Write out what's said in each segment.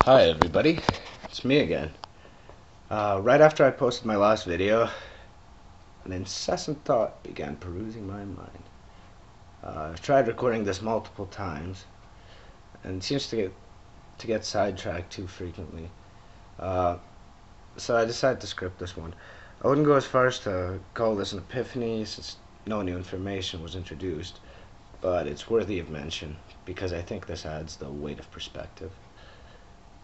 Hi everybody, it's me again. Right after I posted my last video, an incessant thought began perusing my mind. I've tried recording this multiple times, and it seems to get sidetracked too frequently. So I decided to script this one. I wouldn't go as far as to call this an epiphany, since no new information was introduced, but it's worthy of mention, because I think this adds the weight of perspective.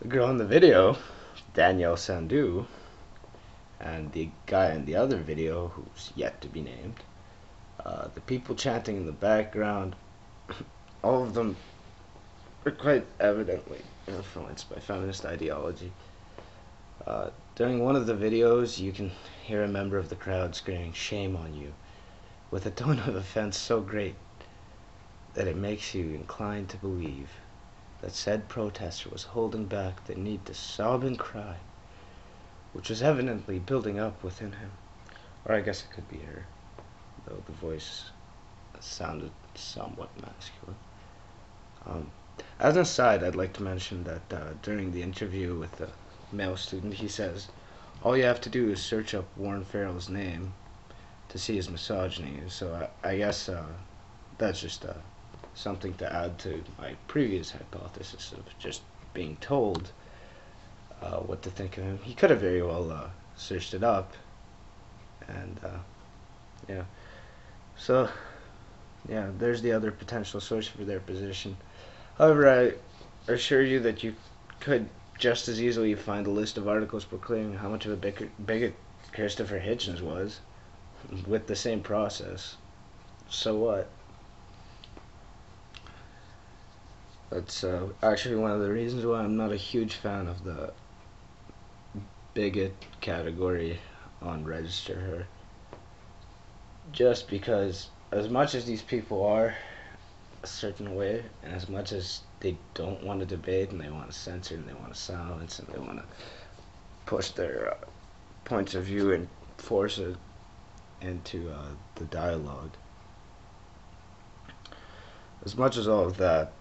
The girl in the video, Danielle Sandhu, and the guy in the other video, who's yet to be named, the people chanting in the background, all of them are quite evidently influenced by feminist ideology. During one of the videos, you can hear a member of the crowd screaming, "Shame on you," with a tone of offense so great that it makes you inclined to believe that said protester was holding back the need to sob and cry, which was evidently building up within him. Or I guess it could be her, though the voice sounded somewhat masculine. As an aside, I'd like to mention that during the interview with the male student, he says, all you have to do is search up Warren Farrell's name to see his misogyny. So I guess that's just something to add to my previous hypothesis of just being told what to think of him. He could have very well searched it up, and yeah. So yeah, there's the other potential source for their position. However, I assure you that you could just as easily find a list of articles proclaiming how much of a bigot Christopher Hitchens was, with the same process. So what? That's actually one of the reasons why I'm not a huge fan of the bigot category on Register Her. Just because, as much as these people are a certain way, and as much as they don't want to debate, and they want to censor, and they want to silence, and they want to push their points of view and force it into the dialogue, as much as all of that,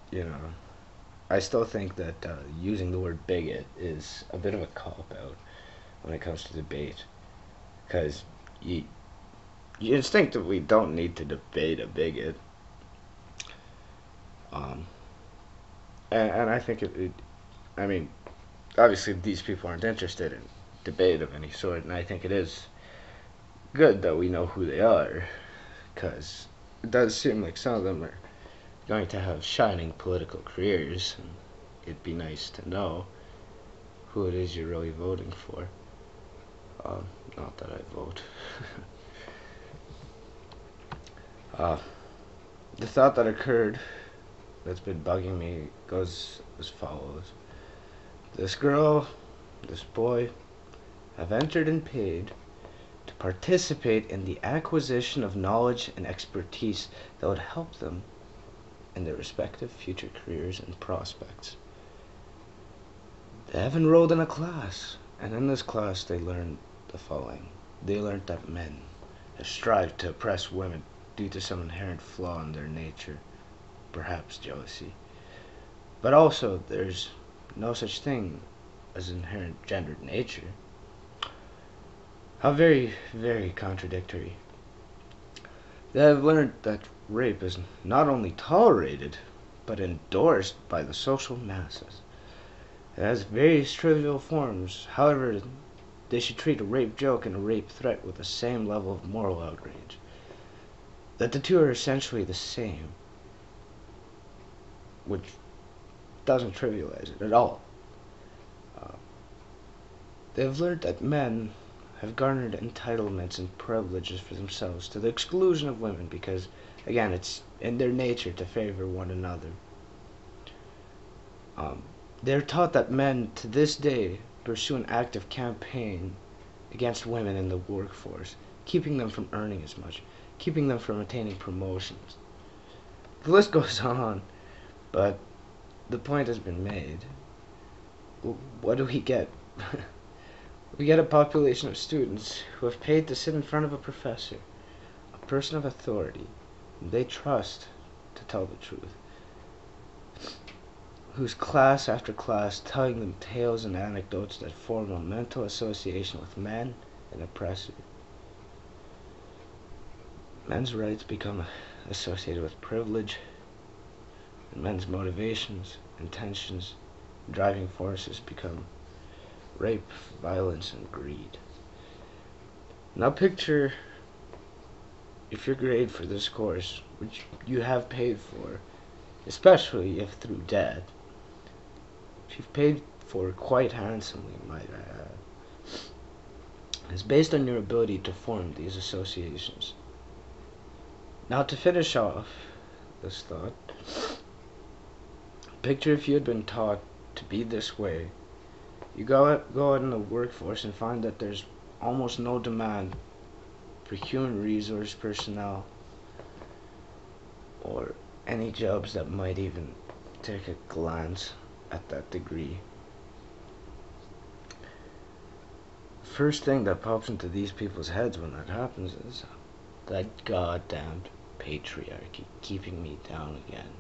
I still think that using the word bigot is a bit of a cop-out when it comes to debate, because you instinctively don't need to debate a bigot. And I think I mean, obviously these people aren't interested in debate of any sort, and I think it is good that we know who they are, because it does seem like some of them are going to have shining political careers, and it'd be nice to know who it is you're really voting for. Not that I vote. The thought that occurred that's been bugging me goes as follows. This girl, this boy, have entered and paid to participate in the acquisition of knowledge and expertise that would help them in their respective future careers and prospects. They have enrolled in a class, and in this class they learned the following. They learned that men have strived to oppress women due to some inherent flaw in their nature, perhaps jealousy. But also, there's no such thing as inherent gendered nature. How very, very contradictory. They have learned that rape is not only tolerated, but endorsed by the social masses. It has various trivial forms. However, they should treat a rape joke and a rape threat with the same level of moral outrage. That the two are essentially the same, which doesn't trivialize it at all. They've learned that men have garnered entitlements and privileges for themselves to the exclusion of women because, again, it's in their nature to favor one another. They're taught that men, to this day, pursue an active campaign against women in the workforce, keeping them from earning as much, keeping them from attaining promotions. The list goes on, but the point has been made. What do we get? We get a population of students who have paid to sit in front of a professor, a person of authority, whom they trust to tell the truth. whose class after class telling them tales and anecdotes that form a mental association with men and oppressors. Men's rights become associated with privilege, and men's motivations, intentions, driving forces become rape, violence, and greed. Now picture if your grade for this course, which you have paid for, especially if through debt, if you've paid for quite handsomely, might I add, is based on your ability to form these associations. Now to finish off this thought, picture if you had been taught to be this way. You go out in the workforce and find that there's almost no demand for human resource personnel or any jobs that might even take a glance at that degree. First thing that pops into these people's heads when that happens is that goddamned patriarchy keeping me down again.